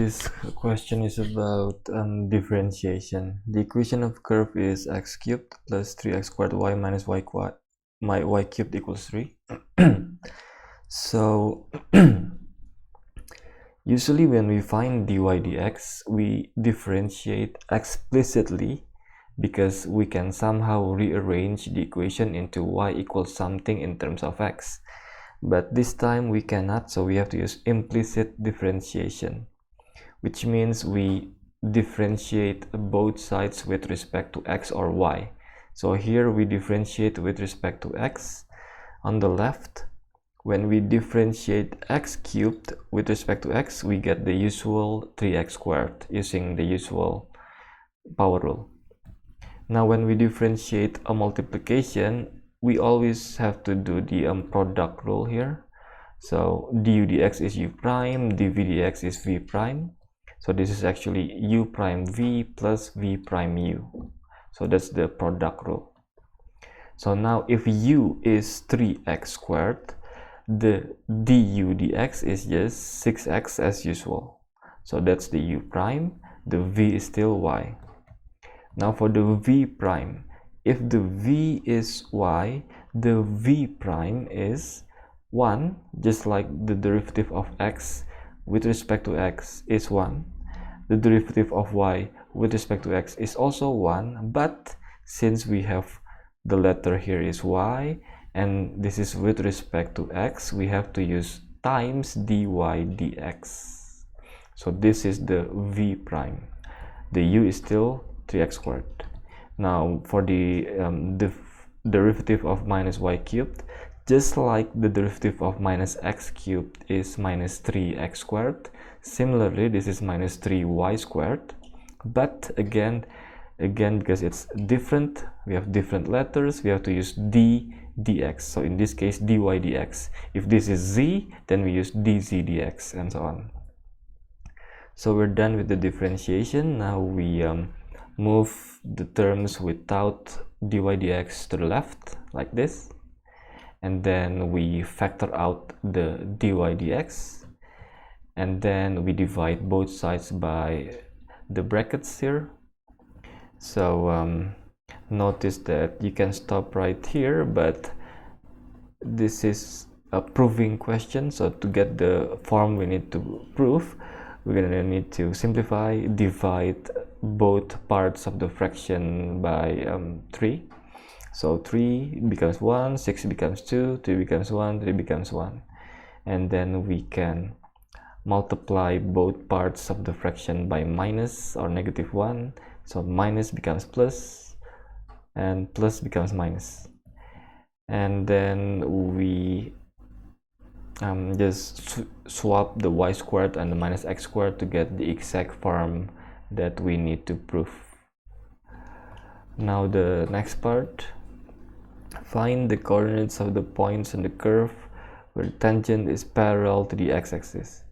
This question is about differentiation. The equation of curve is x cubed plus 3x squared y minus y cubed equals 3. So usually when we find dy dx, we differentiate explicitly because we can somehow rearrange the equation into y equals something in terms of x. But this time we cannot, so we have to use implicit differentiation, which means we differentiate both sides with respect to x or y. So here we differentiate with respect to x. On the left, when we differentiate x cubed with respect to x, we get the usual 3x squared using the usual power rule. Now when we differentiate a multiplication, we always have to do the product rule here. So du dx is u prime, dv dx is v prime. So this is actually u prime v plus v prime u. So that's the product rule. So now if u is 3x squared, the du dx is just 6x as usual. So that's the u prime, the v is still y. Now for the v prime, if the v is y, the v prime is 1, just like the derivative of x with respect to x is 1. The derivative of y with respect to x is also 1, but since we have the letter here is y and this is with respect to x, we have to use times dy dx. So this is the v prime. The u is still 3x squared. Now for the derivative of minus y cubed, just like the derivative of minus x cubed is minus 3x squared, similarly this is minus 3y squared, but again because it's different, we have different letters, we have to use d dx. So in this case dy dx. If this is z, then we use dz dx and so on. So we're done with the differentiation. Now we move the terms without dy dx to the left like this, and then we factor out the dy dx, and then we divide both sides by the brackets here. So notice that you can stop right here, but this is a proving question, so to get the form we need to prove, we're gonna need to simplify, divide both parts of the fraction by 3. So 3 becomes 1, 6 becomes 2, 2 becomes 1, 3 becomes 1. And then we can multiply both parts of the fraction by minus or negative 1. So minus becomes plus and plus becomes minus. And then we just swap the y squared and the minus x squared to get the exact form that we need to prove. Now the next part, find the coordinates of the points on the curve where the tangent is parallel to the x-axis.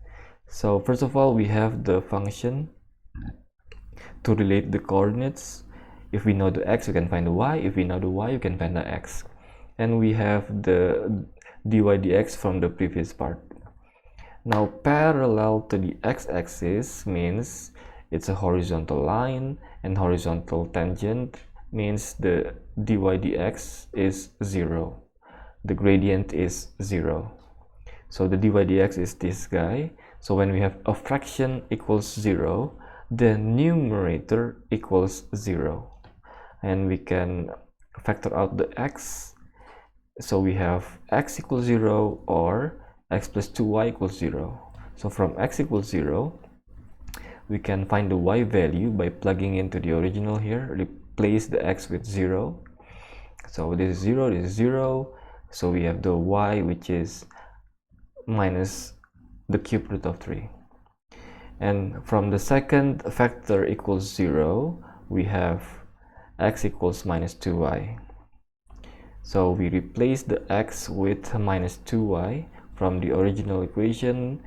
So first of all, we have the function to relate the coordinates. If we know the x, we can find the y. If we know the y, we can find the x. And we have the dy dx from the previous part. Now parallel to the x-axis means it's a horizontal line, and horizontal tangent means the dy dx is 0. The gradient is 0. So the dy dx is this guy. So when we have a fraction equals 0, the numerator equals 0. And we can factor out the x. So we have x equals 0 or x plus 2y equals 0. So from x equals 0, we can find the y value by plugging into the original here, replace the x with 0. So this is 0, this is 0. So we have the y, which is minus the cube root of 3. And from the second factor equals 0, we have x equals minus 2y. So we replace the x with minus 2y. From the original equation,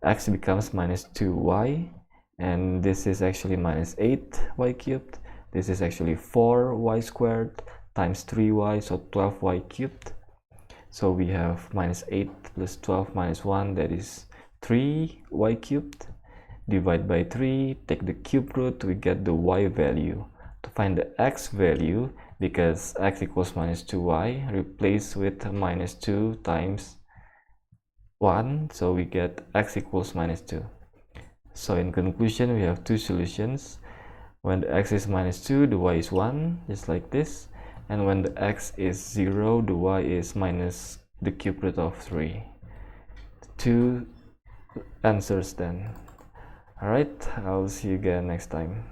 x becomes minus 2y, and this is actually minus 8y cubed. This is actually 4y squared times 3y, so 12y cubed. So we have minus 8 plus 12 minus 1, that is 3y cubed. divide by 3, take the cube root, we get the y value. To find the x value, because x equals minus 2y, replace with minus 2 times 1, so we get x equals minus 2. So in conclusion, we have two solutions. When the x is minus 2, the y is 1, just like this. And when the x is 0, the y is minus the cube root of 3. Two answers then. Alright, I'll see you again next time.